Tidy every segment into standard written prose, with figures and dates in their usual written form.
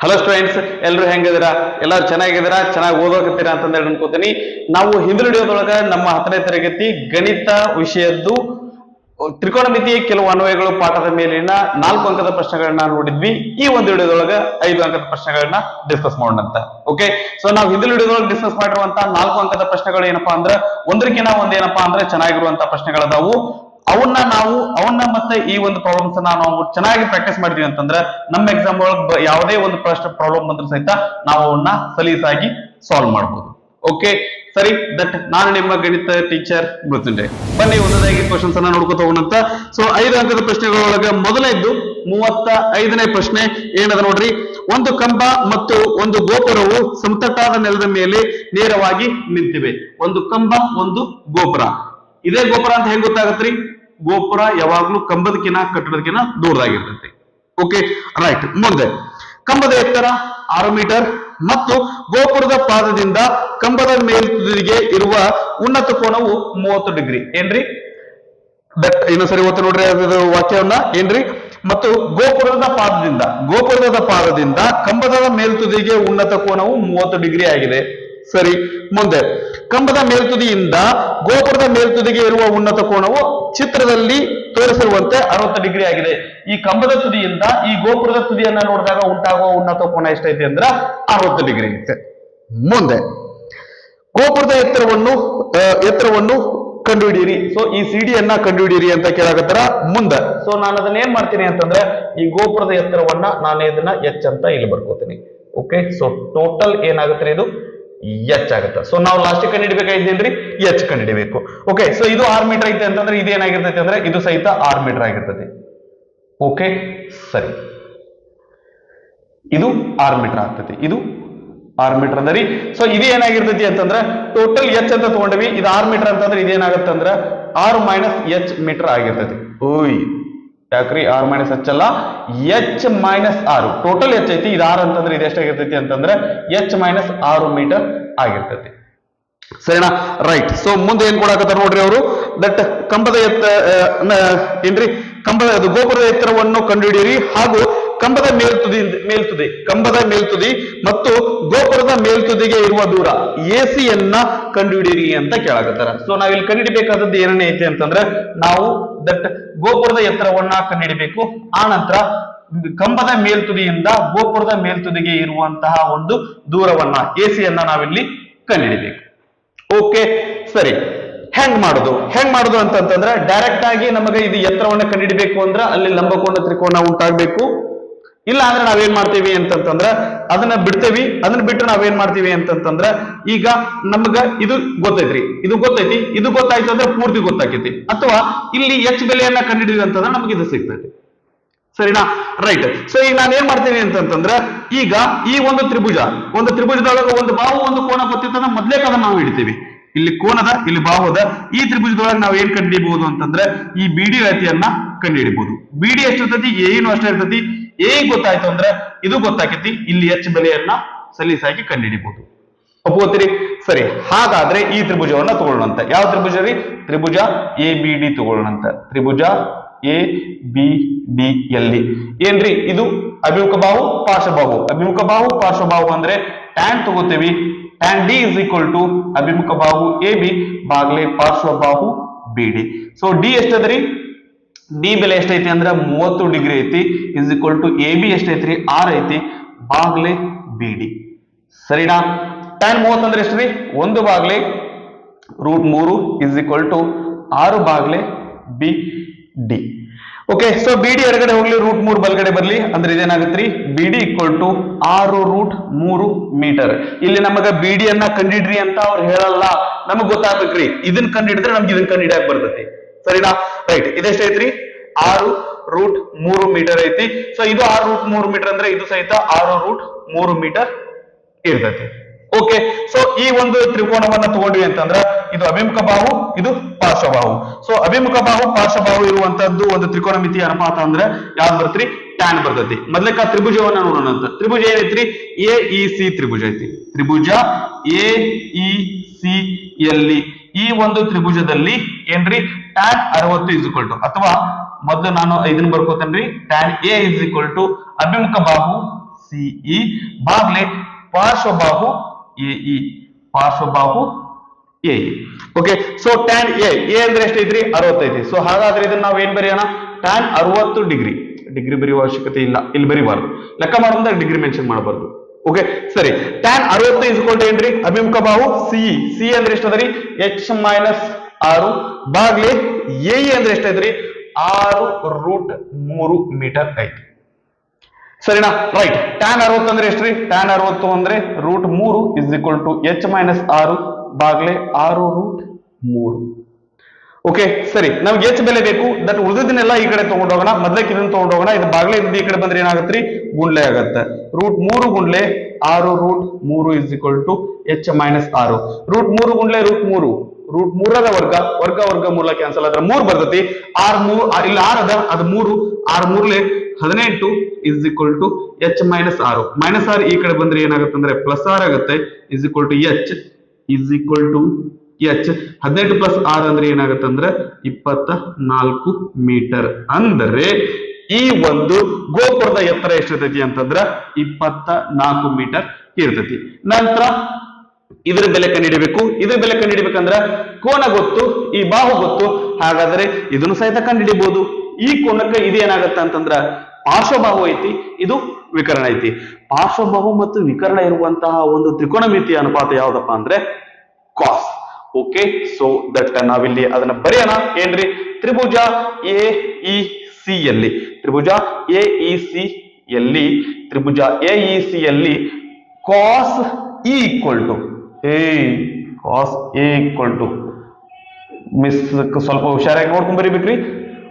Hello students, ಎಲ್ಲರೂ ಹೆಂಗಿದ್ದೀರಾ? ಎಲ್ಲರೂ ಚೆನ್ನಾಗಿದ್ದೀರಾ? ಚೆನ್ನಾಗಿ ಓದೋಕತ್ತೀರಾ ಅಂತಂದೇಳಿ ಅನ್ಕೋತೀನಿ. ನಾವು ಹಿಂದಿನ ವಿಡಿಯೋದೊಳಗ ನಮ್ಮ 10ನೇ ತರಗತಿ ಗಣಿತ ವಿಷಯದ್ದು ತ್ರಿಕೋನಮಿತಿಯ ಕೆಲವು ಅನ್ವಯಗಳು ಪಾಠದ ಮೇಲಿನ 4 ಅಂಕದ ಪ್ರಶ್ನೆಗಳನ್ನ ನೋಡಿದ್ವಿ. ಈ ಒಂದು ವಿಡಿಯೋದೊಳಗ 5 ಅಂಕದ ಪ್ರಶ್ನೆಗಳನ್ನ ಡಿಸ್ಕಸ್ ಮಾಡೋಣಂತ. ಓಕೆ, ಸೊ ನಾವು ಹಿಂದಿನ ವಿಡಿಯೋದೊಳಗೆ ಡಿಸ್ಕಸ್ ಮಾಡಿರುವಂತಹ 4 ಅಂಕದ ಪ್ರಶ್ನೆಗಳು ಏನಪ್ಪಾ ಅಂದ್ರೆ ಒಂದಕ್ಕಿಂತ ಒಂದೇನಪ್ಪಾ ಅಂದ್ರೆ ಚೆನ್ನಾಗಿರುವಂತಹ ಪ್ರಶ್ನೆಗಳದಾವು. ಅವನ್ನ ಮತ್ತೆ ಈ ಒಂದು ಪ್ರಾಬ್ಲಮ್ಸ್ ನಾವು ಚೆನ್ನಾಗಿ ಪ್ರಾಕ್ಟೀಸ್ ಮಾಡಿದ್ವಿ ಅಂತಂದ್ರೆ ನಮ್ಮ ಎಕ್ಸಾಮ್ ಒಳಗೆ ಯಾವುದೇ ಒಂದು ಪ್ರಶ್ನೆ ಪ್ರಾಬ್ಲಮ್ ಬಂದ್ರೂ ಸಹಿತ ನಾವು ಅವನ್ನ ಸಲೀಸಾಗಿ ಸಾಲ್ವ್ ಮಾಡಬಹುದು. ಓಕೆ ಸರಿ, ದಟ್ ನಾನು ನಿಮ್ಮ ಗಣಿತ ಟೀಚರ್ ಮೃತ್ಯುಂಜಯ. ಬನ್ನಿ ಒಂದದಾಗಿ ಕ್ವಶನ್ಸ್ ಅನ್ನ ನೋಡ್ಕೊತ ಹೋಗೋಣಂತ. ಸೊ 5 ಅಂಕದ ಪ್ರಶ್ನೆಗಳೊಳಗೆ ಮೊದಲನೇದ್ದು 35ನೇ ಪ್ರಶ್ನೆ ಏನದ ನೋಡ್ರಿ. ಒಂದು ಕಂಬ ಮತ್ತು ಒಂದು ಗೋಪುರವು ಸಮತಟ್ಟಾದ ನೆಲದ ಮೇಲೆ ನೇರವಾಗಿ ನಿಂತಿವೆ. ಒಂದು ಕಂಬ, ಒಂದು ಗೋಪುರ. ಇದೇ ಗೋಪುರ ಅಂತ ಹೆಂಗ್ ಗೊತ್ತಾಗತ್ರಿ? ಗೋಪುರ ಯಾವಾಗ್ಲೂ ಕಂಬದಕಿನ ಕಟ್ಟಡದಕಿನ ದೂರದಾಗಿರ್ತೈತಿ. Okay right. ಮುಂದೆ ಕಂಬದ ಎತ್ತರ 6 ಮೀಟರ್ ಮತ್ತು ಗೋಪುರದ ಪಾದದಿಂದ ಕಂಬದ ಮೇಲ್ತುದಿಗೆ ಇರುವ ಉನ್ನತ ಕೋನವು 30 ಡಿಗ್ರಿ. ಏನ್ರಿ? ಇನ್ನೊಂದ್ಸರಿ ಓದ್ತಾ ನೋಡ್ರಿ ವಾಕ್ಯವನ್ನ. ಏನ್ರಿ? ಮತ್ತು ಗೋಪುರದ ಪಾದದಿಂದ ಕಂಬದ ಮೇಲ್ತುದಿಗೆ ಉನ್ನತ ಕೋನವು 30 ಡಿಗ್ರಿ ಆಗಿದೆ. ಸರಿ. ಮುಂದೆ ಕಂಬದ ಮೇಲ್ತುದಿಯಿಂದ ಗೋಪುರದ ಮೇಲ್ತುದಿಗೆ ಇರುವ ಉನ್ನತ ಕೋನವು ಚಿತ್ರದಲ್ಲಿ ತೋರಿಸಿರುವಂತೆ 60 ಡಿಗ್ರಿ ಆಗಿದೆ. ಈ ಕಂಬದ ತುದಿಯಿಂದ ಈ ಗೋಪುರದ ತುದಿಯನ್ನ ನೋಡಿದಾಗ ಉಂಟಾಗುವ ಉನ್ನತ ಕೋನ ಎಷ್ಟೈತಿ ಅಂದ್ರ 60 ಡಿಗ್ರಿ ಐತೆ. ಮುಂದೆ ಗೋಪುರದ ಎತ್ತರವನ್ನು ಕಂಡುಹಿಡಿಯಿರಿ. ಸೊ ಈ ಸಿಡಿಯನ್ನ ಕಂಡುಹಿಡಿಯಿರಿ ಅಂತ ಕೇಳಾಕತ್ತಾರ. ಮುಂದೆ ಸೊ ನಾನು ಅದನ್ನ ಏನ್ ಮಾಡ್ತೀನಿ ಅಂತಂದ್ರೆ ಈ ಗೋಪುರದ ಎತ್ತರವನ್ನ ನಾನು ಇದನ್ನ ಎಚ್ ಅಂತ ಇಲ್ಲಿ ಬರ್ಕೋತೀನಿ. ಓಕೆ, ಸೊ ಟೋಟಲ್ ಏನಾಗುತ್ತೆ? ಇದು ಎಚ್ ಆಗುತ್ತೆ. ಸೊ ನಾವು ಲಾಸ್ಟ್ ಕಂಡುಹಿಡಿಬೇಕಾಗಿದ್ದೇನ್ರಿ? ಎಚ್ ಕಂಡುಹಿಡಿಬೇಕು. ಓಕೆ, ಸೊ ಇದು 6 ಮೀಟರ್ ಐತೆ ಅಂತಂದ್ರೆ ಇದೇನಾಗಿರ್ತೈತಿ ಅಂದ್ರೆ ಇದು ಸಹಿತ 6 ಮೀಟರ್ ಆಗಿರ್ತೈತಿ. ಓಕೆ ಸರಿ, ಇದು 6 ಮೀಟರ್ ಆಗ್ತೈತಿ. ಇದು 6 ಮೀಟರ್ ಅಂದ್ರಿ. ಸೊ ಇದು ಏನಾಗಿರ್ತೈತಿ ಅಂತಂದ್ರೆ ಟೋಟಲ್ ಎಚ್ ಅಂತ ತಗೊಂಡ್ವಿ. ಇದು 6 ಮೀಟರ್ ಅಂತಂದ್ರೆ ಇದೇನಾಗತ್ತೆ ಅಂದ್ರೆ 6 ಮೈನಸ್ ಎಚ್ ಮೀಟರ್ ಆಗಿರ್ತೈತಿ. ಓಯ್ ಯಾಕ್ರಿ 6 ಮೈನಸ್ ಎಚ್ ಅಲ್ಲ, ಎಚ್ ಮೈನಸ್ 6. ಟೋಟಲ್ ಎಚ್ ಐತಿ, ಇದು 6 ಅಂತಂದ್ರೆ ಇದು ಎಷ್ಟಾಗಿರ್ತೈತಿ ಅಂತಂದ್ರೆ ಎಚ್ ಮೈನಸ್ 6 ಮೀಟರ್ ಆಗಿರ್ತೈತಿ. ಸರಿನಾ? ರೈಟ್. ಸೊ ಮುಂದೆ ಏನ್ ಕೊಡಾಕತ್ತಾರ ನೋಡ್ರಿ ಅವರು. ದಟ್ ಕಂಬದ ಗೋಪುರದ ಎತ್ತರವನ್ನು ಕಂಡುಹಿಡಿಯಿರಿ ಹಾಗೂ ಕಂಬದ ಮೇಲ್ತುದಿ ಮತ್ತು ಗೋಪುರದ ಮೇಲ್ತುದಿಗೆ ಇರುವ ದೂರ ಎಸಿ ಯನ್ನ ಕಂಡುಹಿಡಿಯಿರಿ ಅಂತ ಕೇಳಾಕತ್ತಾರ. ಸೊ ನಾವಿಲ್ಲಿ ಕಂಡುಹಿಡಿಬೇಕಾದದ್ದು ಏನೇನೇ ಐತಿ ಅಂತಂದ್ರೆ ನಾವು ದಟ್ ಗೋಪುರದ ಎತ್ತರವನ್ನ ಕಂಡುಹಿಡಿಬೇಕು. ಆ ನಂತರ ಕಂಬದ ಮೇಲ್ತುದಿಯಿಂದ ಗೋಪುರದ ಮೇಲ್ತುದಿಗೆ ಇರುವಂತಹ ಒಂದು ದೂರವನ್ನ ಎಸಿಯನ್ನ ನಾವಿಲ್ಲಿ ಕಂಡುಹಿಡಿಬೇಕು. ಓಕೆ ಸರಿ. ಹೆಂಗ್ ಮಾಡುದು ಅಂತಂದ್ರೆ ಡೈರೆಕ್ಟ್ ಆಗಿ ನಮಗೆ ಇದು ಎತ್ತರವನ್ನ ಕಂಡುಹಿಡಿಬೇಕು ಅಂದ್ರೆ ಅಲ್ಲಿ ಲಂಬಕೋನ ತ್ರಿಕೋನ ಉಂಟಾಗಬೇಕು. ಇಲ್ಲ ಅಂದ್ರೆ ನಾವೇನ್ ಮಾಡ್ತೀವಿ ಅಂತಂದ್ರೆ ಅದನ್ನ ಬಿಡ್ತೇವಿ. ಅದನ್ನ ಬಿಟ್ಟು ನಾವೇನ್ ಮಾಡ್ತೀವಿ ಅಂತಂದ್ರೆ ಈಗ ನಮಗ ಇದು ಗೊತ್ತೈತ್ರಿ, ಇದು ಗೊತ್ತಾಯ್ತು ಅಂದ್ರೆ ಪೂರ್ತಿ ಗೊತ್ತಾಕೈತಿ. ಅಥವಾ ಇಲ್ಲಿ ಎಚ್ ಬೆಲೆಯನ್ನ ಕಂಡುಹಿಡಿದ್ವಿ ಅಂತಂದ್ರೆ ನಮ್ಗೆ ಇದು ಸಿಗ್ತೈತಿ. ಸರಿನಾ? ರೈಟ್. ಸೊ ಈಗ ನಾನು ಏನ್ ಮಾಡ್ತೀನಿ ಅಂತಂದ್ರೆ ಈಗ ಈ ಒಂದು ತ್ರಿಭುಜದೊಳಗೆ ಒಂದು ಬಾಹು ಒಂದು ಕೋನ ಗೊತ್ತಿತ್ತಂದ್ರೆ ಮೊದ್ಲೇ ಅದನ್ನ ನಾವು ಹಿಡಿತೀವಿ. ಇಲ್ಲಿ ಕೋನದ, ಇಲ್ಲಿ ಬಾಹುದ. ಈ ತ್ರಿಭುಜದೊಳಗೆ ನಾವು ಏನ್ ಕಂಡುಹಿಡಿಬಹುದು ಅಂತಂದ್ರೆ ಈ ಬಿಡಿ ರೇಖೆಯನ್ನ ಕಂಡುಹಿಡಿಬಹುದು. ಬಿಡಿ ಎಷ್ಟಿರ್ತೈತಿ? ಏನು ಅಷ್ಟೇ ಇರ್ತೈತಿ. ಎ ಗೊತ್ತಾಯ್ತು ಅಂದ್ರೆ ಇದು ಗೊತ್ತಾಕೈತಿ. ಇಲ್ಲಿ ಎಚ್ ಬೆಲೆಯನ್ನ ಸಲೀಸಾಗಿ ಕಂಡುಹಿಡಿಬಹುದು. ಒಪ್ಕೋತೀರಿ? ಸರಿ. ಹಾಗಾದ್ರೆ ಈ ತ್ರಿಭುಜವನ್ನ ತಗೊಳ್ಳೋಣಂತ. ಯಾವ ತ್ರಿಭುಜ ರೀ? ತ್ರಿಭುಜ ಎ ಬಿ ಡಿ ತಗೊಳ್ಳೋಣಂತ. ತ್ರಿಭುಜ ಎ ಬಿ ಡಿ ಯಲ್ಲಿ ಏನ್ರಿ? ಇದು ಅಭಿಮುಖ ಬಾಹು, ಪಾರ್ಶ್ವಬಾಹು ಅಂದ್ರೆ ಟ್ಯಾನ್ ತಗೋತೀವಿ. Tan D is equal to ಅಭಿಮುಖ ಬಾಹು ಎ ಬಿ ಬಾಗ್ಲೆ ಪಾರ್ಶ್ವಬಾಹು ಬಿ ಡಿ. ಸೊ ಡಿ ಎಷ್ಟದ್ರಿ? ಡಿ ಬೆಲೆ ಎಷ್ಟೈತಿ ಅಂದ್ರೆ 30 ಡಿಗ್ರಿ ಐತಿ. Is equal to A B ಎಷ್ಟೈತ್ರಿ? 6 ಐತಿ ಬಾಗ್ಲೆ ಬಿ ಡಿ. ಸರಿನಾ? ಟ್ಯಾನ್ 30 ಅಂದ್ರೆ ಎಷ್ಟ್ರಿ? 1 ಬಾಗ್ಲೆ √3 ಇಸ್ ಈಕ್ವಲ್ ಟು 6 ಬಾಗ್ಲೆ B D. Okay, so B D ಎಡಗಡೆ ಹೋಗ್ಲಿ, √3 ಬಲಗಡೆ ಬರ್ಲಿ ಅಂದ್ರೆ ಇದೇನಾಗತ್ರಿ? B D equal to 6√3 metre. ಇಲ್ಲಿ ನಮಗ ಬಿ ಡಿ ಅನ್ನ ಕಂಡಿಡ್ರಿ ಅಂತ ಅವ್ರು ಹೇಳಲ್ಲ, ನಮಗ್ ಗೊತ್ತಾಗ್ಬೇಕ್ರಿ. ಇದನ್ನ ಕಂಡಿಡಿದ್ರೆ ನಮ್ಗೆ ಇದನ್ನ ಕಂಡಿಡಿಯಾಕ ಬರ್ತೈತಿ. ಸರಿನಾ? ರೈಟ್. ಇದೆಷ್ಟೈತ್ರಿ? 6√3 ಮೀಟರ್ ಐತಿ. ಸೊ ಇದು 6√3 ಮೀಟರ್ ಅಂದ್ರೆ ಇದು ಸಹಿತ 6√3 ಮೀಟರ್ ಇರ್ತೈತಿ. ಓಕೆ, ಸೊ ಈ ಒಂದು ತ್ರಿಕೋನವನ್ನ ತಗೊಂಡ್ವಿ ಅಂತಂದ್ರೆ ಇದು ಅಭಿಮುಖ ಬಾಹು, ಇದು ಪಾರ್ಶ್ವಬಾಹು. ಸೊ ಅಭಿಮುಖ ಬಾಹು, ಪಾರ್ಶ್ವಬಾಹು ಇರುವಂತದ್ದು ಒಂದು ತ್ರಿಕೋನಮಿತಿಯ ಅನುಪಾತ ಅಂದ್ರೆ ಯಾವ್ದು ಬರ್ತ್ರಿ? ಟ್ಯಾನ್ ಬರ್ತೈತಿ. ಮೊದ್ಲಕ್ಕ ತ್ರಿಭುಜವನ್ನ ನೋಡೋಣ ಅಂತ. ತ್ರಿಭುಜ ಏನೈತ್ರಿ? ಎ ಇ ಸಿ ತ್ರಿಭುಜ ಐತಿ. ತ್ರಿಭುಜ ಎ ಇ ಸಿ ಯಲ್ಲಿ ಈ ಒಂದು ತ್ರಿಭುಜದಲ್ಲಿ ಏನ್ರಿ? ಟ್ಯಾನ್ 60 ಇಸ್ ಈಕ್ವಲ್ ಟು, ಅಥವಾ ಮೊದಲು ನಾನು ಇದನ್ನ ಬರ್ಕೋತೇನ್ರಿ, tan A is equal to ಅಭಿಮುಖ ಬಾಹು ಸಿಇ ಬಾಗ್ಲೆ ಪಾರ್ಶ್ವಬಾಹು ಎಇ, ಪಾರ್ಶ್ವಬಾಹು A. Okay, so tan A ಅಂದ್ರೆ ಎಷ್ಟೈತ್ರಿ 60 ಐತಿ. ಸೊ ಹಾಗಾದ್ರೆ ಇದನ್ನ ನಾವು ಏನ್ ಬರೆಯೋಣ, ಟ್ಯಾನ್ 60 ಡಿಗ್ರಿ. ಡಿಗ್ರಿ ಬರೆಯುವ ಅವಶ್ಯಕತೆ ಇಲ್ಲ, ಇಲ್ಲಿ ಬರೀಬಾರ್ದು, ಲೆಕ್ಕ ಮಾಡುವಾಗ ಡಿಗ್ರಿ ಮೆನ್ಷನ್ ಮಾಡಬಾರ್ದು. ಓಕೆ ಸರಿ, ಟ್ಯಾನ್ 60 ಇಸ್ಕೊಲ್ಟ್ ಏನ್ರಿ, ಅಭಿಮುಖ ಬಾಹು ಸಿಇ. ಸಿ ಅಂದ್ರೆ ಎಷ್ಟದರಿ ಎಚ್ ಮೈನಸ್ 6 ಬಾಗ್ಲೆ ಎ ಅಂದ್ರೆ ಎಷ್ಟೈತ್ರಿ 6√3 ಮೀಟರ್ ಐತಿ. ಸರಿನಾ, ರೈಟ್. ಟ್ಯಾನ್ 60 ಅಂದ್ರೆ ಎಷ್ಟ್ರಿ, ಟ್ಯಾನ್ 60 ಅಂದ್ರೆ √3 is equal to h minus 6 ಬಾಗ್ಲೆ 6√3. ಓಕೆ ಸರಿ, ನಮ್ಗೆ ಎಚ್ ಬೆಲೆ ಬೇಕು. ದಟ್ ಉಳಿದನ್ನೆಲ್ಲ ಈ ಕಡೆ ತಗೊಂಡೋಗೋಣ, ಮೊದ್ಲಕ್ಕೆ ಇದನ್ನ ತಗೊಂಡೋಗೋಣ. ಇದು ಬಾಗ್ಲೆ ಇದ್ದು ಈ ಕಡೆ ಬಂದ್ರೆ ಏನಾಗತ್ರಿ, ಗುಂಡ್ಲೆ ಆಗತ್ತೆ. √3 ಗುಂಡ್ಲೆ 6√3 is equal to h minus 6. √3 ಗುಂಡ್ಲೆ √3, √3ರ ವರ್ಗ, ವರ್ಗ ಮೂಲ ಕ್ಯಾನ್ಸಲ್ ಆದ್ರೆ 3 ಬರ್ತೈತಿ. 6 ಇಲ್ಲಿ 6 ಅದ, ಅದು 3, 6 18 is equal to h minus 6. Minus 6 ಈ ಕಡೆ ಬಂದ್ರೆ ಏನಾಗುತ್ತೆ ಅಂದ್ರೆ ಪ್ಲಸ್ 6 ಆಗುತ್ತೆ. Is equal to h is equal to h. 18 plus 6 ಅಂದ್ರೆ ಏನಾಗುತ್ತೆ ಅಂದ್ರೆ 24 ಮೀಟರ್. ಅಂದ್ರೆ ಈ ಒಂದು ಗೋಪುರದ ಎತ್ತರ ಎಷ್ಟಿರ್ತೈತಿ ಅಂತಂದ್ರ 24 ಮೀಟರ್ ಇರ್ತೈತಿ. ನಂತರ ಇದ್ರ ಬೆಲೆ ಕಂಡುಹಿಡಿಬೇಕು. ಇದ್ರ ಬೆಲೆ ಕಂಡುಹಿಡಿಬೇಕಂದ್ರ ಕೋನ ಗೊತ್ತು, ಈ ಬಾಹು ಗೊತ್ತು, ಹಾಗಾದ್ರೆ ಇದನ್ನು ಸಹಿತ ಕಂಡುಹಿಡಿಬಹುದು. ಈ ಕೋನಕ್ಕೆ ಇದೇನಾಗತ್ತ ಅಂತಂದ್ರ ಪಾರ್ಶ್ವಬಾಹು ಐತಿ, ಇದು ವಿಕರ್ಣ ಐತಿ. ಪಾರ್ಶ್ವಬಾಹು ಮತ್ತು ವಿಕರ್ಣ ಇರುವಂತಹ ಒಂದು ತ್ರಿಕೋನಮಿತಿಯ ಅನುಪಾತ ಯಾವ್ದಪ್ಪ ಅಂದ್ರೆ ಕಾಸ್. ಓಕೆ, ಸೊ ದಟ್ ನಾವಿಲ್ಲಿ ಅದನ್ನ ಬರೆಯೋಣ. ಏನ್ರಿ, ತ್ರಿಭುಜ ಎಇಸಿ ಯಲ್ಲಿ, ತ್ರಿಭುಜ ಎಇಸಿ ಯಲ್ಲಿ, ತ್ರಿಭುಜ ಎಇಸಿ ಯಲ್ಲಿ cos E equal to cos A equal to, miss ಸ್ವಲ್ಪ ಹುಷಾರಾಗಿ ನೋಡ್ಕೊಂಡ್ ಬರಿಬೇಕ್ರಿ.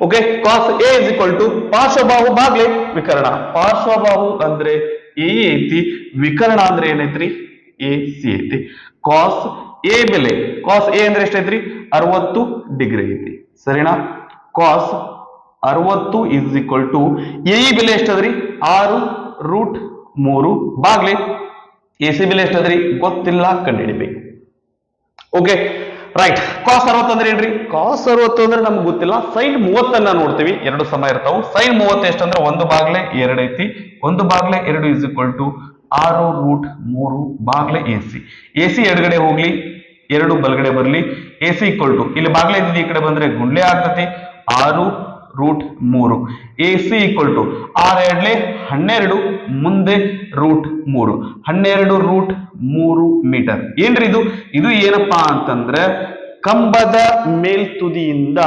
Okay, cos A is equal to ಪಾರ್ಶ್ವಬಾಹು ಬಾಗ್ಲೆ ವಿಕರ್ಣ. ಪಾರ್ಶ್ವಬಾಹು ಅಂದ್ರೆ ಎ ಐತಿ, ವಿಕರ್ಣ ಅಂದ್ರೆ ಏನೈತ್ರಿ ಎ ಸಿ ಐತಿ. ಕಾಸ್ ಎ ಬೆಲೆ, ಕಾಸ್ ಎ ಅಂದ್ರೆ ಎಷ್ಟೈತ್ರಿ 60 ಡಿಗ್ರಿ ಐತಿ. ಸರಿನಾ, ಕಾಸ್ 60 ಇಸ್ ಈಕ್ವಲ್ ಟು ಎ ಬೆಲೆ ಎಷ್ಟದ್ರಿ 6√3 ಬಾಗ್ಲೆ ಎ ಸಿ ಬೆಲೆ ಎಷ್ಟದ್ರಿ ಗೊತ್ತಿಲ್ಲ, ಕಂಡುಹಿಡಿಬೇಕು. Okay right. ಕಾಸ್ 60 ಅಂದ್ರೆ ಏನ್ರಿ, ಕಾಸ್ 60 ಅಂದ್ರೆ ನಮ್ಗೆ ಗೊತ್ತಿಲ್ಲ. ಸೈನ್ 30 ನೋಡ್ತೀವಿ, ಎರಡು ಸಮ ಇರ್ತಾವ. ಸೈನ್ 30 ಎಷ್ಟಂದ್ರೆ 1 ಬಾಗ್ಲೆ 2 ಐತಿ. 1 ಬಾಗ್ಲೆ 2 ಇಸ್ ಈಕ್ವಲ್ ಟು 6√3 ಬಾಗ್ಲೆ ಎಸಿ. ಎಸಿ ಎಡಗಡೆ ಹೋಗ್ಲಿ, 2 ಬಲಗಡೆ ಬರ್ಲಿ. ಎಸಿ ಈಕ್ವಲ್ ಟು ಇಲ್ಲಿ ಬಾಗ್ಲೆ ಇದ್ದಿದ್ದು ಈ ಕಡೆ ಬಂದ್ರೆ ಗುಂಡ್ಲೆ ಆಗ್ತತಿ 6√3. ಎಸಿ ಈಕ್ವಲ್ ಟು 6 12 ಮುಂದೆ √3, 12√3 ಮೀಟರ್. ಏನ್ರಿ ಇದು, ಇದು ಏನಪ್ಪಾ ಅಂತಂದ್ರೆ ಕಂಬದ ಮೇಲ್ತುದಿಯಿಂದ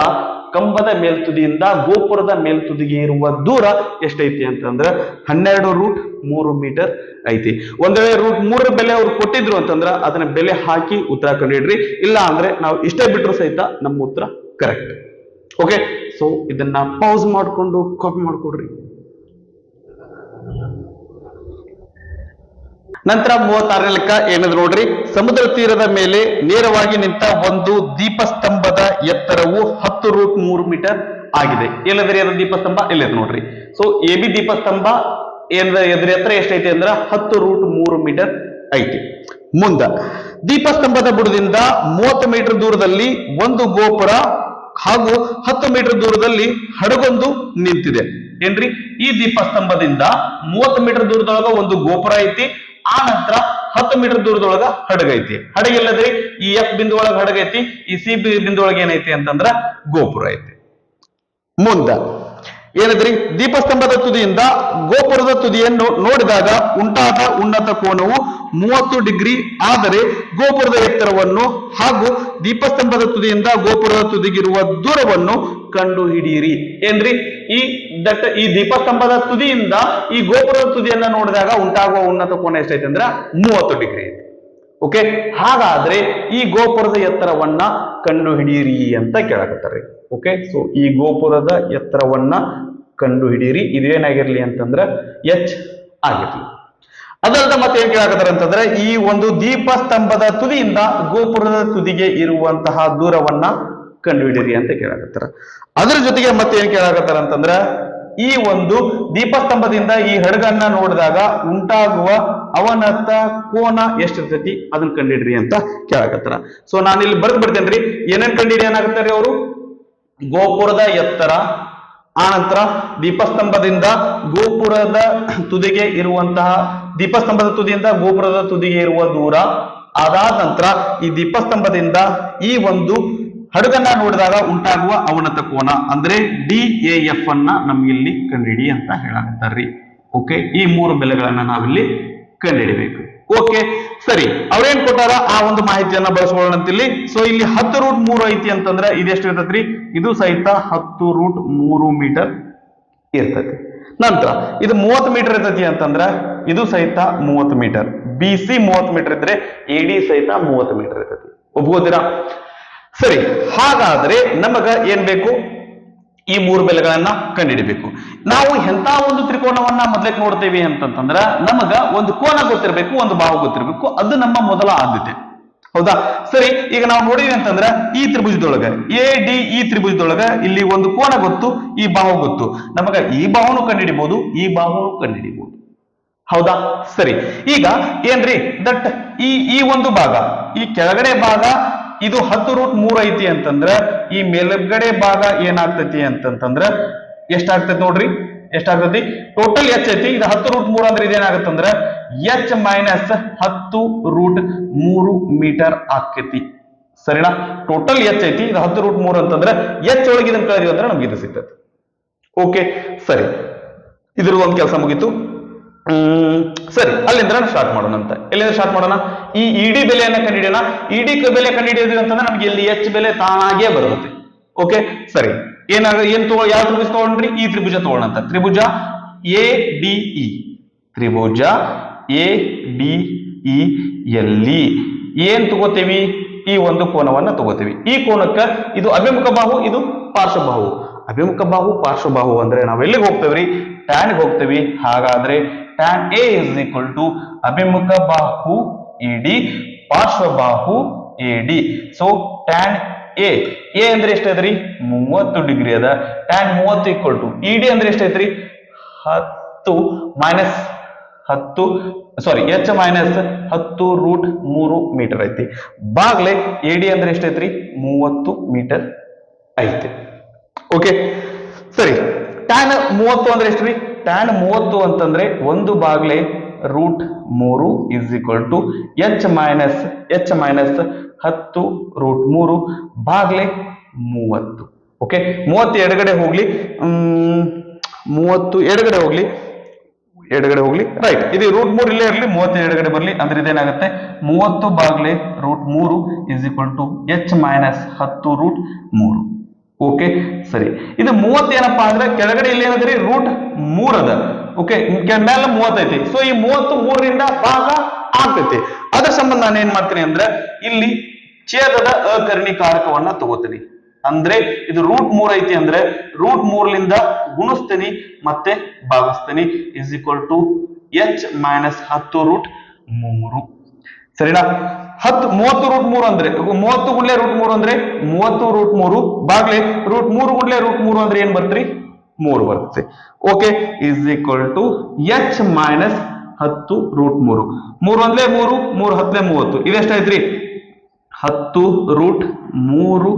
ಗೋಪುರದ ಮೇಲ್ತುದಿಗೆ ಇರುವ ದೂರ ಎಷ್ಟೈತಿ ಅಂತಂದ್ರೆ 12√3 ಮೀಟರ್ ಐತಿ. ಒಂದ್ ವೇಳೆ √3 ಬೆಲೆ ಅವ್ರು ಕೊಟ್ಟಿದ್ರು ಅಂತಂದ್ರ ಅದನ್ನ ಬೆಲೆ ಹಾಕಿ ಉತ್ತರ ಕಂಡುಹಿಡ್ರಿ. ಇಲ್ಲ ಅಂದ್ರೆ ನಾವು ಇಷ್ಟೇ ಬಿಟ್ರು ಸಹಿತ ನಮ್ಮ ಉತ್ತರ ಕರೆಕ್ಟ್. ಓಕೆ, ಸೊ ಇದನ್ನ ಪೌಸ್ ಮಾಡ್ಕೊಂಡು ಕಾಪಿ ಮಾಡ್ಕೊಡ್ರಿ. ನಂತರ 36ನೇ ಲೆಕ್ಕ ಏನದು ನೋಡ್ರಿ. ಸಮುದ್ರ ತೀರದ ಮೇಲೆ ನೇರವಾಗಿ ನಿಂತ ಒಂದು ದೀಪಸ್ತಂಭದ ಎತ್ತರವು 10√3 ಮೀಟರ್ ಆಗಿದೆ. ಎಲ್ಲದ್ರಿ ಅದು ದೀಪಸ್ತಂಭ, ಇಲ್ಲದ ನೋಡ್ರಿ. ಸೊ ಎ ಬಿ ದೀಪಸ್ತಂಭ ಎದ್ರ ಎತ್ತರ ಎಷ್ಟೈತಿ ಅಂದ್ರ 10√3 ಮೀಟರ್ ಐತಿ. ಮುಂದ ದೀಪಸ್ತಂಭದ ಬುಡದಿಂದ 30 ಮೀಟರ್ ದೂರದಲ್ಲಿ ಒಂದು ಗೋಪುರ ಹಾಗೂ 10 ಮೀಟರ್ ದೂರದಲ್ಲಿ ಹಡಗೊಂದು ನಿಂತಿದೆ. ಏನ್ರಿ, ಈ ದೀಪಸ್ತಂಭದಿಂದ 30 ಮೀಟರ್ ದೂರದೊಳಗ ಒಂದು ಗೋಪುರ ಐತಿ, ಆ ನಂತರ 10 ಮೀಟರ್ ದೂರದೊಳಗ ಹಡಗೈತಿ. ಹಡಗಿಲ್ಲದ್ರಿ ಈ ಎಫ್ ಬಿಂದು ಒಳಗ ಹಡಗೈತಿ, ಈ ಸಿ ಬಿಂದು ಒಳಗ ಏನೈತಿ ಅಂತಂದ್ರ ಗೋಪುರ ಐತಿ. ಮುಂದ ಏನದ್ರಿ, ದೀಪಸ್ತಂಭದ ತುದಿಯಿಂದ ಗೋಪುರದ ತುದಿಯನ್ನು ನೋಡಿದಾಗ ಉಂಟಾದ ಉನ್ನತ ಕೋನವು 30 ಡಿಗ್ರಿ. ಆದರೆ ಗೋಪುರದ ಎತ್ತರವನ್ನು ಹಾಗೂ ದೀಪಸ್ತಂಭದ ತುದಿಯಿಂದ ಗೋಪುರದ ತುದಿಗಿರುವ ದೂರವನ್ನು ಕಂಡು ಹಿಡಿಯಿರಿ. ಏನ್ರಿ, ಈ ದೀಪಸ್ತಂಭದ ತುದಿಯಿಂದ ಈ ಗೋಪುರದ ತುದಿಯನ್ನ ನೋಡಿದಾಗ ಉಂಟಾಗುವ ಉನ್ನತ ಕೋನ ಎಷ್ಟೈತೆ ಅಂದ್ರ 30 ಡಿಗ್ರಿ ಐತಿ. ಓಕೆ, ಹಾಗಾದ್ರೆ ಈ ಗೋಪುರದ ಎತ್ತರವನ್ನ ಕಂಡು ಹಿಡಿಯಿರಿ ಅಂತ ಕೇಳಕತ್ತಾರೆ. ಓಕೆ, ಸೊ ಈ ಗೋಪುರದ ಎತ್ತರವನ್ನ ಕಂಡು ಹಿಡಿಯಿರಿ. ಇದೇನಾಗಿರ್ಲಿ ಅಂತಂದ್ರ ಎಚ್ ಆಗಿರ್ಲಿ. ಅದಲ್ಲದ ಮತ್ತೆ ಏನ್ ಕೇಳಕತ್ತಾರೆ ಅಂತಂದ್ರೆ ಈ ಒಂದು ದೀಪಸ್ತಂಭದ ತುದಿಯಿಂದ ಗೋಪುರದ ತುದಿಗೆ ಇರುವಂತಹ ದೂರವನ್ನ ಕಂಡು ಹಿಡಿಯಿರಿ ಅಂತ ಕೇಳಕತ್ತಾರ. ಅದ್ರ ಜೊತೆಗೆ ಮತ್ತೆ ಏನ್ ಕೇಳಕತ್ತಾರ ಅಂತಂದ್ರ ಈ ಒಂದು ದೀಪಸ್ತಂಭದಿಂದ ಈ ಹಡಗನ್ನ ನೋಡಿದಾಗ ಉಂಟಾಗುವ ಅವನತ ಕೋನ ಎಷ್ಟಿರ್ತೈತಿ ಅದನ್ನ ಕಂಡಿಡ್ರಿ ಅಂತ ಕೇಳಕತ್ತಾರ. ಸೊ ನಾನು ಇಲ್ಲಿ ಬರೆದು ಬಿಡ್ತೇನ್ರಿ, ಏನೇನ್ ಕಂಡಿಡಿ ಏನಾಗತ್ತಾರೆ ಅವರು, ಗೋಪುರದ ಎತ್ತರ ಆನಂತರ ದೀಪಸ್ತಂಭದಿಂದ ಗೋಪುರದ ತುದಿಗೆ ಇರುವಂತಹ ದೀಪಸ್ತಂಭದ ತುದಿಯಿಂದ ಗೋಪುರದ ತುದಿಗೆ ಇರುವ ದೂರ. ಅದಾದ ನಂತರ ಈ ದೀಪಸ್ತಂಭದಿಂದ ಈ ಒಂದು ಹಡಗನ್ನ ನೋಡಿದಾಗ ಉಂಟಾಗುವ ಅವನತ ಕೋನ ಅಂದ್ರೆ DAF ಅನ್ನ ನಮ್ಗೆ ಇಲ್ಲಿ ಕಂಡುಹಿಡಿ ಅಂತ ಹೇಳಾಕತ್ತಾರ್ರಿ. ಓಕೆ, ಈ ಮೂರು ಬೆಲೆಗಳನ್ನ ನಾವಿಲ್ಲಿ ಕಂಡುಹಿಡಿಬೇಕು. ಓಕೆ ಸರಿ, ಅವ್ರೇನ್ ಕೊಟ್ಟಾರ ಆ ಒಂದು ಮಾಹಿತಿಯನ್ನ ಬಳಸ್ಕೊಳ್ಳೋಣ ಅಂತಿಲ್ಲಿ. ಸೊ ಇಲ್ಲಿ 10√3 ಐತಿ ಅಂತಂದ್ರೆ ಇದೆಷ್ಟು ಇರ್ತೈತ್ರಿ? ಇದು ಸಹಿತ 10√3 ಮೀಟರ್ ಇರ್ತೈತಿ. ನಂತರ ಇದು 30 ಮೀಟರ್ ಇರ್ತೈತಿ ಅಂತಂದ್ರ ಇದು ಸಹಿತ 30 ಮೀಟರ್. BC 30 ಮೀಟರ್ ಇದ್ರೆ AD ಸಹಿತ 30 ಮೀಟರ್ ಇರ್ತೈತಿ. ಒಪ್ಕೋತೀರಾ? ಸರಿ, ಹಾಗಾದ್ರೆ ನಮಗ ಏನ್ ಬೇಕು? ಈ ಮೂರು ಬೆಲೆಗಳನ್ನ ಕಂಡುಹಿಡಿಬೇಕು. ನಾವು ಎಂತ ಒಂದು ತ್ರಿಕೋನವನ್ನ ಮೊದಲಕ್ಕೆ ನೋಡ್ತೇವೆ ಅಂತಂದ್ರ ನಮಗ ಒಂದು ಕೋನ ಗೊತ್ತಿರಬೇಕು, ಒಂದು ಬಾಹು ಗೊತ್ತಿರಬೇಕು. ಅದು ನಮ್ಮ ಮೊದಲ ಆದ್ಯತೆ. ಹೌದಾ? ಸರಿ, ಈಗ ನಾವು ನೋಡಿದ್ವಿ ಅಂತಂದ್ರ ಈ ತ್ರಿಭುಜದೊಳಗ ADE ತ್ರಿಭುಜದೊಳಗ ಇಲ್ಲಿ ಒಂದು ಕೋನ ಗೊತ್ತು, ಈ ಬಾಹು ಗೊತ್ತು. ನಮಗ ಈ ಬಾಹುನು ಕಂಡುಹಿಡಿಬಹುದು, ಈ ಬಾಹುನು ಕಂಡುಹಿಡಿಬಹುದು. ಹೌದಾ? ಸರಿ, ಈಗ ಏನ್ರಿ ದಟ್ ಈ ಒಂದು ಭಾಗ, ಈ ಕೆಳಗಡೆ ಭಾಗ ಇದು 10√3 ಐತಿ ಅಂತಂದ್ರ ಈ ಮೇಲ್ಗಡೆ ಭಾಗ ಏನಾಗ್ತೈತಿ ಅಂತಂದ್ರ ಎಷ್ಟಾಗ್ತೈತಿ ನೋಡ್ರಿ? ಎಷ್ಟಾಗ್ತೈತಿ? ಟೋಟಲ್ H ಐತಿ, ಇದು 10√3 ಅಂದ್ರೆ ಇದೇನಾಗತ್ತಂದ್ರ H ಮೈನಸ್ 10√3 ಮೀಟರ್ ಆಕೈತಿ. ಸರಿನಾ? ಟೋಟಲ್ H ಐತಿ, ಇದು 10√3 ಅಂತಂದ್ರೆ H ಒಳಗೆ ಇದನ್ನ ಕಳೆದ್ವಿ ಅಂದ್ರೆ ನಮ್ಗೆ ಇದು ಸಿಗ್ತೈತಿ. ಓಕೆ ಸರಿ, ಇದ್ರ ಒಂದು ಕೆಲಸ ಮುಗೀತು. ಸರಿ, ಅಲ್ಲಿಂದ ಸ್ಟಾರ್ಟ್ ಮಾಡೋಣ ಅಂತ. ಎಲ್ಲಿಂದ ಸ್ಟಾರ್ಟ್ ಮಾಡೋಣ? ಈ ED ಬೆಲೆಯನ್ನ ಕಂಡುಹಿಡಿಯೋಣ. ED ಬೆಲೆ ಕಂಡುಹಿಡಿಯೋದು ಅಂತಂದ್ರೆ ನಮ್ಗೆ ಇಲ್ಲಿ H ಬೆಲೆ ತಾನಾಗೇ ಬರುತ್ತೆ. ಓಕೆ ಸರಿ, ಯಾವ ತ್ರಿಭುಜ ತಗೊಂಡ್ರಿ? ಈ ತ್ರಿಭುಜ ತಗೋಣ ಅಂತ. ತ್ರಿಭುಜ ADE, ತ್ರಿಭುಜ ADE ಯಲ್ಲಿ ಏನ್ ತಗೋತೀವಿ? ಈ ಒಂದು ಕೋನವನ್ನ ತಗೋತೀವಿ. ಈ ಕೋನಕ್ಕ ಇದು ಅಭಿಮುಖ ಬಾಹು, ಇದು ಪಾರ್ಶ್ವಬಾಹು. ಅಭಿಮುಖ ಬಾಹು ಪಾರ್ಶ್ವಬಾಹು ಅಂದ್ರೆ ನಾವ್ ಎಲ್ಲಿಗೆ ಹೋಗ್ತೇವ್ರಿ? ಟ್ಯಾನ್ ಹೋಗ್ತೇವಿ. ಹಾಗಾದ್ರೆ tan A is equal to ಅಭಿಮುಖ ಬಾಹು ED ಪಾರ್ಶ್ವಬಾಹು AD. So tan A ಅಂದ್ರೆ ಎಷ್ಟೈತ್ರಿ? 30 ಡಿಗ್ರಿ ಅದ. tan 30 equal to ED ಅಂದ್ರೆ ಎಷ್ಟೈತ್ರಿ? 10 ಮೈನಸ್ 10 ಸಾರಿ H ಮೈನಸ್ 10√3 ಮೀಟರ್ ಐತಿ. ಬಾಗ್ಲೆ AD ಅಂದ್ರೆ ಎಷ್ಟೈತ್ರಿ? 30 ಮೀಟರ್ ಐತಿ. ಓಕೆ ಸರಿ, tan 30 ಅಂದ್ರೆ ಎಷ್ಟ್ರಿ? tan 30 ಅಂತಂದ್ರೆ 1/√3 is equal to H minus 10√3 ಬಾಗ್ಲೆ 30. ಓಕೆ, 30 ಎಡಗಡೆ ಹೋಗ್ಲಿ, 30 ಎಡಗಡೆ ಹೋಗ್ಲಿ ರೈಟ್. ಇದು √3 ಇಲ್ಲೇ ಇರಲಿ, 30 ಎಡಗಡೆ ಬರ್ಲಿ. ಅಂದ್ರೆ ಇದೇನಾಗುತ್ತೆ? 30/√3 is equal to H minus 10√3. Okay ಸರಿ, ಇದು 30 ಏನಪ್ಪಾ ಅಂದ್ರೆ ಕೆಳಗಡೆ ಇಲ್ಲಿ ಏನದ್ರಿ? √3 ಅದ. ಓಕೆ, ಮೇಲೆ 30 ಐತಿ. ಸೊ ಈ 33ರಿಂದ ಭಾಗ ಆಗ್ತೈತಿ. ಅದರ ಸಂಬಂಧ ನಾನು ಏನ್ ಮಾಡ್ತೀನಿ ಅಂದ್ರೆ ಇಲ್ಲಿ ಛೇದದ ಅಕರ್ಣೀಕಾರಕವನ್ನ ತಗೋತೀನಿ. ಅಂದ್ರೆ ಇದು √3 ಐತಿ ಅಂದ್ರೆ √3ಲಿಂದ ಗುಣಿಸ್ತೀನಿ ಮತ್ತೆ ಭಾಗಿಸ್ತೀನಿ is equal to H minus 10√3. ಸರಿನಾ? 30√3 ಅಂದ್ರೆ 30 ಗುಂಡ್ಲೆ √3 ಅಂದ್ರೆ 30√3 ಬಾಗ್ಲೆ √3 ಗುಂಡ್ಲೆ √3 ಅಂದ್ರೆ ಏನ್ ಬರ್ತ್ರಿ? 3 ಬರ್ತದೆ. Okay, is equal to H minus 10√3. 3 ಒಂದ್ಲೆ 3, 3 ಹತ್ಲೆ 30. ಇದೆಷ್ಟಾಯ್ತ್ರಿ? 10√3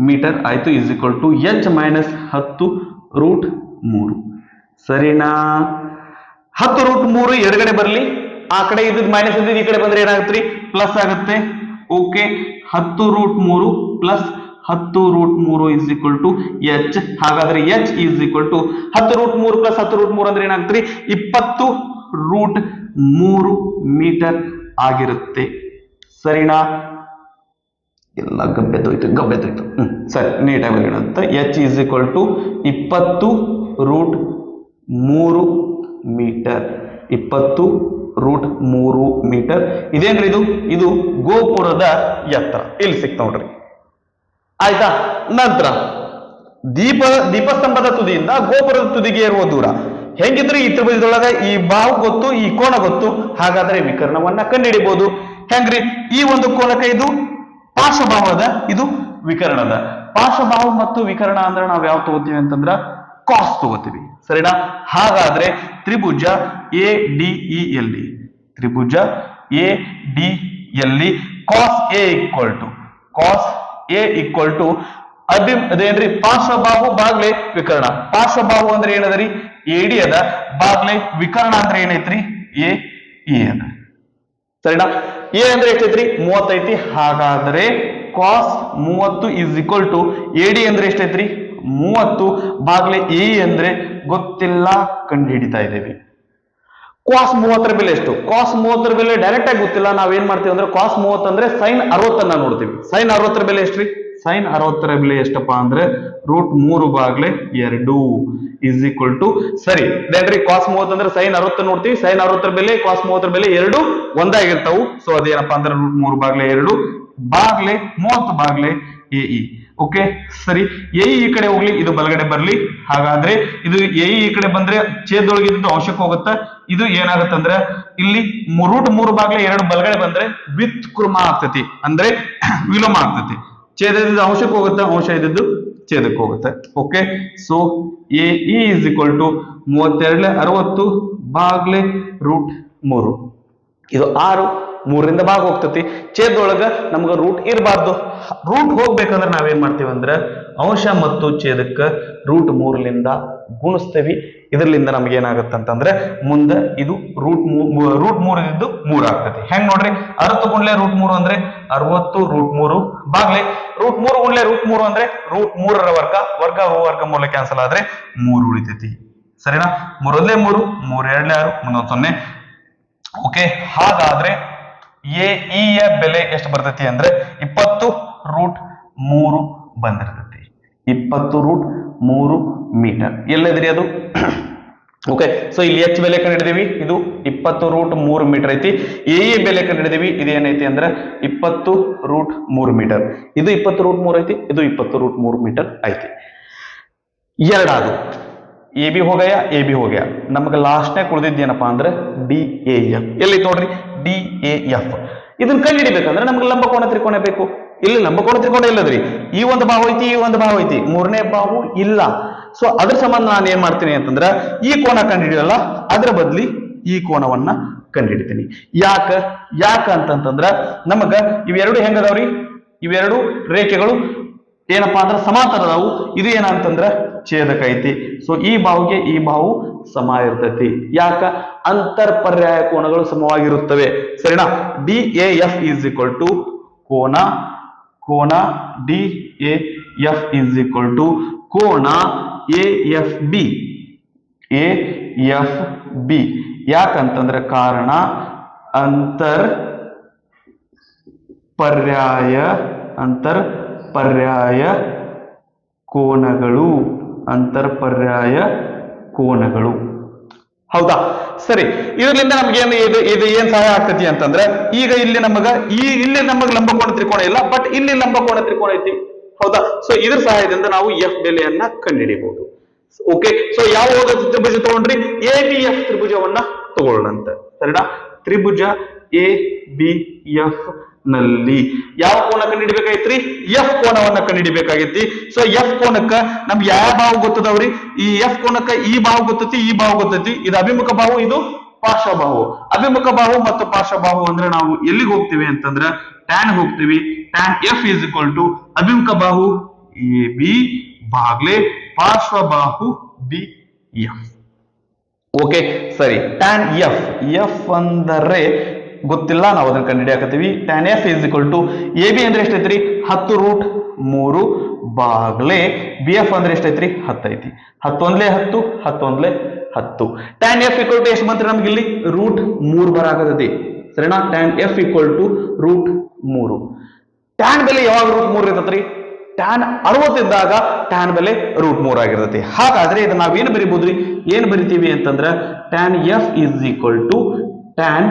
ಮೀಟರ್ ಆಯ್ತು. Is equal to H minus 10√3. ಸರಿನಾ? 10√3 ಎಡಗಡೆ ಬರ್ಲಿ, ಆ ಕಡೆ ಇದ್ ಮೈನಸ್ ಇದ್ದಿದ್ದು ಈ ಕಡೆ ಬಂದ್ರೆ ಏನಾಗುತ್ತೆ? ಪ್ಲಸ್ ಆಗುತ್ತೆ. Okay, 10√3 plus 10√3 is equal to H. ಹಾಗಾದ್ರೆ H is equal to 10√3 plus 10√3 ಅಂದ್ರೆ ಏನಾಗುತ್ತೆ? 20√3 ಮೀಟರ್ ಆಗಿರುತ್ತೆ. ಸರಿನಾ? ಎಲ್ಲ ಗಬ್ಬೆದೋಯ್ತು. ಸರಿ, ನೀಟಾಗಿ ಏನಂತ H is equal to 20√3 metre. 20√3 metre. ಇದೇನ್ರಿ? ಇದು ಗೋಪುರದ ಎತ್ತರ. ಇಲ್ಲಿ ಸಿಕ್ತ ನೋಡ್ರಿ. ಆಯ್ತಾ? ನಂತರ ದೀಪಸ್ತಂಭದ ತುದಿಯಿಂದ ಗೋಪುರದ ತುದಿಗೆ ಇರುವ ದೂರ ಹೆಂಗಿದ್ರೆ ಈ ತ್ರಿಭುಜದೊಳಗ ಈ ಬಾಹು ಗೊತ್ತು, ಈ ಕೋನ ಗೊತ್ತು. ಹಾಗಾದ್ರೆ ವಿಕರ್ಣವನ್ನ ಕಂಡುಹಿಡಿಬಹುದು. ಹೆಂಗ್ರಿ? ಈ ಒಂದು ಕೋನಕ್ಕೆ ಇದು ಪಾರ್ಶ್ವಬಾಹು ಅದ, ಇದು ವಿಕರ್ಣದ. ಪಾರ್ಶ್ವಬಾಹು ಮತ್ತು ವಿಕರ್ಣ ಅಂದ್ರೆ ನಾವ್ ಯಾವ ತಗೋತೀವಿ ಅಂತಂದ್ರ ಕಾಸ್ ತಗೋತೀವಿ. ಸರಿನಾ? ಹಾಗಾದ್ರೆ ತ್ರಿಭುಜ ADE ಯಲ್ಲಿ ಕಾಸ್ A ಈಕ್ವಲ್ ಟು ಅದೇನ್ರಿ ಪಾರ್ಶ್ವಬಾಹು ಬಾಗ್ಲೆ ವಿಕರ್ಣ. ಪಾರ್ಶ್ವಬಾಹು ಅಂದ್ರೆ ಏನದರಿ ಎಡಿ ಅದ, ಬಾಗ್ಲೆ ವಿಕರ್ಣ ಅಂದ್ರೆ ಏನೈತ್ರಿ ಎ ಇ ಅದ. ಸರಿನಾ? ಎ ಅಂದ್ರೆ ಎಷ್ಟೈತ್ರಿ 30 ಐತಿ. ಹಾಗಾದ್ರೆ ಕಾಸ್ 30 ಇಸ್ ಈಕ್ವಲ್ ಟು ಎಡಿ ಅಂದ್ರೆ ಎಷ್ಟೈತ್ರಿ 30 ಬಾಗ್ಲೆ ಎ ಅಂದ್ರೆ ಗೊತ್ತಿಲ್ಲ, ಕಂಡು ಹಿಡಿತಾ ಇದ್ದೇವೆ. ಕಾಸ್ 30ರ ಬೆಲೆ ಎಷ್ಟು? ಕಾಸ್ 30ರ ಬೆಲೆ ಡೈರೆಕ್ಟ್ ಆಗಿ ಗೊತ್ತಿಲ್ಲ. ನಾವೇನ್ ಮಾಡ್ತೀವಿ ಅಂದ್ರೆ ಕಾಸ್ 30 ಅಂದ್ರೆ ಸೈನ್ 60 ನೋಡ್ತೀವಿ. ಸೈನ್ 60ರ ಬೆಲೆ ಎಷ್ಟ್ರಿ? ಸೈನ್ 60ರ ಬೆಲೆ ಎಷ್ಟಪ್ಪ ಅಂದ್ರೆ √3 ಬಾಗ್ಲೆ 2 ಇಸ್ ಈಕ್ವಲ್ ಟು, ಸರಿ ದೇನ್ರಿ ಕಾಸ್ 30 ಅಂದ್ರೆ ಸೈನ್ 60 ನೋಡ್ತೀವಿ. ಸೈನ್ 60ರ ಬೆಲೆ ಕಾಸ್ 30ರ ಬೆಲೆ ಎರಡು ಒಂದಾಗಿರ್ತಾವು. ಸೊ ಅದೇನಪ್ಪಾ ಅಂದ್ರೆ √3 ಬಾಗ್ಲೆ 2 ಬಾಗ್ಲೆ 30 ಬಾಗ್ಲೆ ಎ ಇ. ಓಕೆ ಸರಿ, ಎ ಈ ಕಡೆ ಹೋಗ್ಲಿ, ಇದು ಬಲಗಡೆ ಬರ್ಲಿ. ಹಾಗಾದ್ರೆ ಇದು ಎ ಈ ಕಡೆ ಬಂದ್ರೆ ಛೇದದೊಳಗಿದ್ದು ಅಂಶಕ್ಕೆ ಹೋಗುತ್ತೆ. ಇದು ಏನಾಗತ್ತಂದ್ರೆ ಇಲ್ಲಿ √3 ಬಾಗ್ಲೆ 2 ಬಲಗಡೆ ಬಂದ್ರೆ ವ್ಯುತ್ಕ್ರಮ ಆಗ್ತತಿ, ಅಂದ್ರೆ ವಿಲೋಮ ಆಗ್ತತಿ. ಛೇದದಿಂದ ಅಂಶಕ್ಕೆ ಹೋಗುತ್ತೆ, ಅಂಶ ಇದ್ದದ್ದು ಛೇದಕ್ಕೆ ಹೋಗುತ್ತೆ. Okay, so A E is equal to 32 60 ಬಾಗ್ಲೆ √3. ಇದು 6 3ರಿಂದ ಭಾಗ ಹೋಗ್ತತಿ. ಛೇದದೊಳಗ ನಮ್ಗ ರೂಟ್ ಇರಬಾರ್ದು. ರೂಟ್ ಹೋಗ್ಬೇಕಂದ್ರೆ ನಾವೇನ್ ಮಾಡ್ತೀವಿ ಅಂದ್ರೆ ಅಂಶ ಮತ್ತು ಛೇದಕ್ಕ √3ಲಿಂದ ಗುಣಿಸ್ತೇವಿ. ಇದರಿಂದ ನಮ್ಗೆ ಏನಾಗತ್ತಂತಂದ್ರೆ ಮುಂದೆ ಇದು √3 ಇದ್ದು 3 ಆಗ್ತತಿ. ಹೆಂಗ್ ನೋಡ್ರಿ, 60 ಗುಣ್ಲೆ √3 ಅಂದ್ರೆ 60 √3 ಬಾಗ್ಲೆ √3 ಗುಣ್ಲೆ √3 ಅಂದ್ರೆ √3ರ ವರ್ಗ. ವರ್ಗ ಮೂಲ ಕ್ಯಾನ್ಸಲ್ ಆದ್ರೆ 3 ಉಳಿತೈತಿ. ಸರಿನಾ? 3 1 3 3 2 6 0. ಓಕೆ, ಹಾಗಾದ್ರೆ ಎ ಇ ಯ ಬೆಲೆ ಎಷ್ಟು ಬರ್ತೈತಿ ಅಂದ್ರೆ 20 √3 ಬಂದಿರ್ತೈತಿ. 20 √3 ಮೀಟರ್. ಎಲ್ಲದ್ರಿ ಅದು? ಓಕೆ, ಸೊ ಇಲ್ಲಿ ಎಚ್ ಬೆಲೆ ಕಂಡಿದ್ದೀವಿ, ಇದು 20 √3 ಮೀಟರ್ ಐತಿ. ಎ ಇ ಬೆಲೆ ಕಂಡಿದ್ದೀವಿ, ಇದೇನೈತಿ ಅಂದ್ರೆ 20 √3 ಮೀಟರ್. ಇದು 20 √3 ಐತಿ, ಇದು 20 √3 ಮೀಟರ್ ಐತಿ. ಎರಡಾದು ಎ ಬಿ ಹೋಗಯ, ಎ ಬಿ ಹೋಗಯ. ನಮ್ಗೆ ಲಾಸ್ಟ್ನೇ ಕುಳಿದಿದ್ದೇನಪ್ಪಾ ಅಂದ್ರೆ ಡಿ ಎ ಎಫ್. ಎಲ್ಲಿ ನೋಡ್ರಿ ಡಿ ಎ ಎಫ್. ಇದನ್ನ ಕಂಡು ಹಿಡಿಬೇಕಂದ್ರೆ ನಮ್ಗೆ ಲಂಬಕೋನ ತ್ರಿಕೋನ ಬೇಕು. ಇಲ್ಲಿ ಲಂಬಕೋನ ತ್ರಿಕೋನ ಇಲ್ಲದ್ರಿ, ಈ ಒಂದು ಬಾಹು ಐತಿ, ಈ ಒಂದು ಬಾಹು ಐತಿ, ಮೂರನೇ ಬಾಹು ಇಲ್ಲ. ಸೊ ಅದ್ರ ಸಂಬಂಧ ನಾನು ಏನ್ ಮಾಡ್ತೀನಿ ಅಂತಂದ್ರ ಈ ಕೋನ ಕಂಡು ಹಿಡಿಯಲ್ಲ, ಅದ್ರ ಬದ್ಲಿ ಈ ಕೋನವನ್ನ ಕಂಡು ಹಿಡಿತೀನಿ. ಯಾಕ ಅಂತಂದ್ರ ನಮಗ ಇವೆರಡು ಹೆಂಗದಾವ್ರಿ, ಇವೆರಡು ರೇಖೆಗಳು ಏನಪ್ಪಾ ಅಂದ್ರೆ ಸಮಾಂತರ ಅದಾವು. ಇದು ಏನಂತಂದ್ರ ಛೇದಕ ಐತಿ. ಸೊ ಈ ಬಾಹುಗೆ ಈ ಬಾಹು ಸಮ ಇರ್ತೈತಿ. ಯಾಕ? ಅಂತರ್ಪರ್ಯಾಯ ಕೋನಗಳು ಸಮವಾಗಿರುತ್ತವೆ. ಸರಿನಾ? D A F is equal to ಕೋನ D A F is equal to ಕೋನ ಎ ಎಫ್ ಬಿ. ಯಾಕಂತಂದ್ರೆ ಕಾರಣ ಅಂತರ್ಪರ್ಯಾಯ ಕೋನಗಳು. ಹೌದಾ? ಸರಿ, ಇದರಿಂದ ನಮ್ಗೆ ಇದು ಏನ್ ಸಹಾಯ ಆಗ್ತತಿ ಅಂತಂದ್ರೆ ಈಗ ಇಲ್ಲಿ ನಮಗ ಲಂಬಕೋನ ತ್ರಿಕೋನ ಇಲ್ಲ, ಬಟ್ ಇಲ್ಲಿ ಲಂಬಕೋನ ತ್ರಿಕೋನ ಐತಿ. ಹೌದಾ? ಸೊ ಇದ್ರ ಸಹಾಯದಿಂದ ನಾವು ಎಫ್ ಬೆಲೆಯನ್ನ ಕಂಡುಹಿಡಿಯಬಹುದು. ಓಕೆ, ಸೊ ಯಾವ ತ್ರಿಭುಜ ತಗೊಂಡ್ರಿ? ಎ ಬಿ ಎಫ್ ತ್ರಿಭುಜವನ್ನ ತಗೊಳ್ಳಂತ. ಸರಿನಾ? ತ್ರಿಭುಜ ಎ ಬಿ ಎಫ್ ನಲ್ಲಿ ಯಾವ ಕೋನ ಕಂಡುಹಿಡಿಬೇಕಾಗಿತ್ರಿ? ಎಫ್ ಕೋನವನ್ನ ಕಂಡುಹಿಡಿಬೇಕಾಗೈತಿ. ಸೊ ಎಫ್ ಕೋನಕ್ಕ ನಮ್ಗೆ ಯಾವ ಬಾಹು ಗೊತ್ತದವ್ರಿ? ಈ ಎಫ್ ಕೋನಕ್ಕ ಈ ಬಾಹು ಗೊತ್ತೈತಿ, ಈ ಬಾಹು ಗೊತ್ತೈತಿ. ಇದು ಅಭಿಮುಖ ಬಾಹು, ಇದು ಪಾರ್ಶ್ವಬಾಹು. ಅಭಿಮುಖ ಬಾಹು ಮತ್ತು ಪಾರ್ಶ್ವಬಾಹು ಅಂದ್ರೆ ನಾವು ಎಲ್ಲಿಗೆ ಹೋಗ್ತೀವಿ ಅಂತಂದ್ರ ಟ್ಯಾನ್ ಹೋಗ್ತೀವಿ. Tan F is equal to ಅಭಿಮುಖ ಬಾಹು ಎ ಬಿ ಬಾಗ್ಲೆ ಪಾರ್ಶ್ವಬಾಹು ಬಿ ಎಫ್. ಓಕೆ ಸರಿ, ಟ್ಯಾನ್ ಎಫ್ ಅಂದರೆ ಗೊತ್ತಿಲ್ಲ, ನಾವು ಅದನ್ನ ಕಂಡುಹಿಡಿಯಾಕತ್ತೀವಿ. Tan F is equal to A B ಅಂದ್ರೆ ಎಷ್ಟೈತ್ರಿ? 10 √3 ಬಾಗ್ಲೆ ಬಿ ಎಫ್ ಅಂದ್ರೆ ಎಷ್ಟೈತ್ರಿ? 10 ಐತಿ. 10 1 10 10 1 10. ಟ್ಯಾನ್ ಎಫ್ ಈಕ್ವಲ್ ಟು ಎಷ್ಟು ಬಂತ್ರಿ ನಮ್ಗೆ ಇಲ್ಲಿ? √3 ಬರಾಕತೈತಿ. ಸರಿನಾ? Tan F equal to √3. Tan ಬೆಲೆ ಯಾವಾಗ √3 ಇರ್ತೈತ್ರಿ? ಟ್ಯಾನ್ 60 ಇದ್ದಾಗ ಟ್ಯಾನ್ ಬೆಲೆ √3 ಆಗಿರ್ತೈತಿ. ಹಾಗಾದ್ರೆ ಇದನ್ನ ನಾವೇನು ಬರಿಬಹುದ್ರಿ? ಏನ್ ಬರಿತೀವಿ ಅಂತಂದ್ರ tan F is equal to tan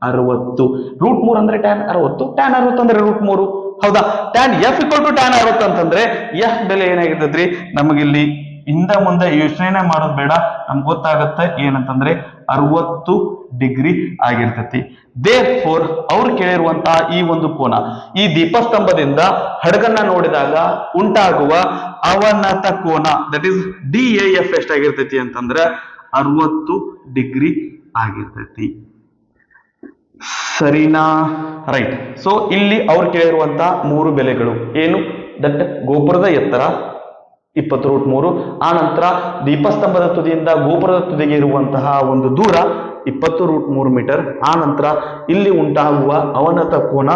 60. √3 ಅಂದ್ರೆ ಟ್ಯಾನ್ 60, ಟ್ಯಾನ್ 60 ಅಂದ್ರೆ √3. ಹೌದಾ? Tan F equal to tan 60 ಅಂತಂದ್ರೆ ಎಫ್ ಬೆಲೆ ಏನಾಗಿರ್ತೈತ್ರಿ? ನಮಗಿಲ್ಲಿ ಇಂದ ಮುಂದೆ ಯೋಚನೆ ಮಾಡೋದು ಬೇಡ, ನಮ್ಗೆ ಗೊತ್ತಾಗತ್ತೆ ಏನಂತಂದ್ರೆ 60 ಡಿಗ್ರಿ ಆಗಿರ್ತೈತಿ. ದೇರ್ಫೋರ್ ಅವ್ರು ಕೇಳಿರುವಂತಹ ಈ ಒಂದು ಕೋನ, ಈ ದೀಪಸ್ತಂಭದಿಂದ ಹಡಗನ್ನ ನೋಡಿದಾಗ ಉಂಟಾಗುವ ಅವನತ ಕೋನ that is D A F ಎಷ್ಟಾಗಿರ್ತೈತಿ ಅಂತಂದ್ರೆ 60 ಡಿಗ್ರಿ ಆಗಿರ್ತೈತಿ. ಸರಿನಾ? ರೈಟ್. ಸೊ ಇಲ್ಲಿ ಅವ್ರು ಕೇಳಿರುವಂತಹ 3 ಬೆಲೆಗಳು ಏನು? ದಟ್ ಗೋಪುರದ ಎತ್ತರ 20√3. ಆ ನಂತರ ದೀಪಸ್ತಂಭದ ತುದಿಯಿಂದ ಗೋಪುರದ ತುದಿಗೆ ಇರುವಂತಹ ಒಂದು ದೂರ 20√3 ಮೀಟರ್. ಆ ನಂತರ ಇಲ್ಲಿ ಉಂಟಾಗುವ ಅವನತ ಕೋನ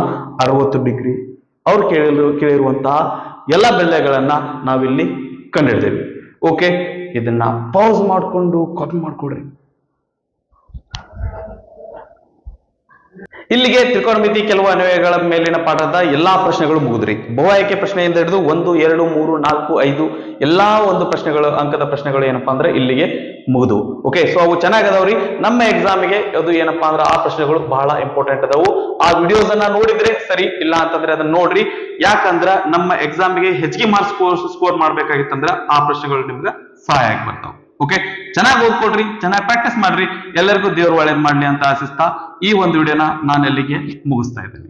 60 ಡಿಗ್ರಿ. ಅವ್ರು ಕೇಳಿರುವಂತಹ ಎಲ್ಲ ಬೆಲೆಗಳನ್ನ ನಾವಿಲ್ಲಿ ಕಂಡುಹಿಡಿದೇವೆ. ಓಕೆ, ಇದನ್ನ ಪಾಸ್ ಮಾಡಿಕೊಂಡು ಕಾಪಿ ಮಾಡ್ಕೊಡ್ರಿ. ಇಲ್ಲಿಗೆ ತ್ರಿಕೋನಮಿತಿ ಕೆಲವು ಅನ್ವಯಗಳ ಮೇಲಿನ ಪಾಠದ ಎಲ್ಲಾ ಪ್ರಶ್ನೆಗಳು ಮುಗಿದ್ರಿ. ಬಹು ಆಯ್ಕೆ ಪ್ರಶ್ನೆಯಿಂದ ಹಿಡಿದು 1, 2, 3, 4, 5 ಎಲ್ಲಾ ಒಂದು ಪ್ರಶ್ನೆಗಳು, ಅಂಕದ ಪ್ರಶ್ನೆಗಳು ಏನಪ್ಪಾ ಅಂದ್ರೆ ಇಲ್ಲಿಗೆ ಮುಗಿದು. ಓಕೆ, ಸೊ ಅವು ಚೆನ್ನಾಗದವ್ರಿ. ನಮ್ಮ ಎಕ್ಸಾಮಿಗೆ ಅದು ಏನಪ್ಪಾ ಅಂದ್ರೆ ಆ ಪ್ರಶ್ನೆಗಳು ಬಹಳ ಇಂಪಾರ್ಟೆಂಟ್ ಅದಾವು. ಆ ವಿಡಿಯೋಸ್ ಅನ್ನ ನೋಡಿದ್ರೆ ಸರಿ, ಇಲ್ಲ ಅಂತಂದ್ರೆ ಅದನ್ನ ನೋಡ್ರಿ. ಯಾಕಂದ್ರ ನಮ್ಮ ಎಕ್ಸಾಮಿಗೆ ಹೆಚ್ಚಿಗೆ ಮಾರ್ಕ್ಸ್ ಸ್ಕೋರ್ ಮಾಡ್ಬೇಕಾಗಿತ್ತಂದ್ರ ಆ ಪ್ರಶ್ನೆಗಳು ನಿಮ್ಗೆ ಸಹಾಯ ಆಗಿ ಬರ್ತಾವ. ಓಕೆ, ಚೆನ್ನಾಗಿ ಓದ್ಕೊಡ್ರಿ, ಚೆನ್ನಾಗಿ ಪ್ರಾಕ್ಟೀಸ್ ಮಾಡ್ರಿ. ಎಲ್ಲರಿಗೂ ದೇವ್ರು ಒಳ್ಳೇದ್ ಮಾಡ್ಲಿ ಅಂತ ಆಶಿಸ್ತಾ ಈ ಒಂದು ವಿಡಿಯೋನ ನಾನು ಎಲ್ಲಿಗೆ ಮುಗಿಸ್ತಾ ಇದ್ದೀನಿ.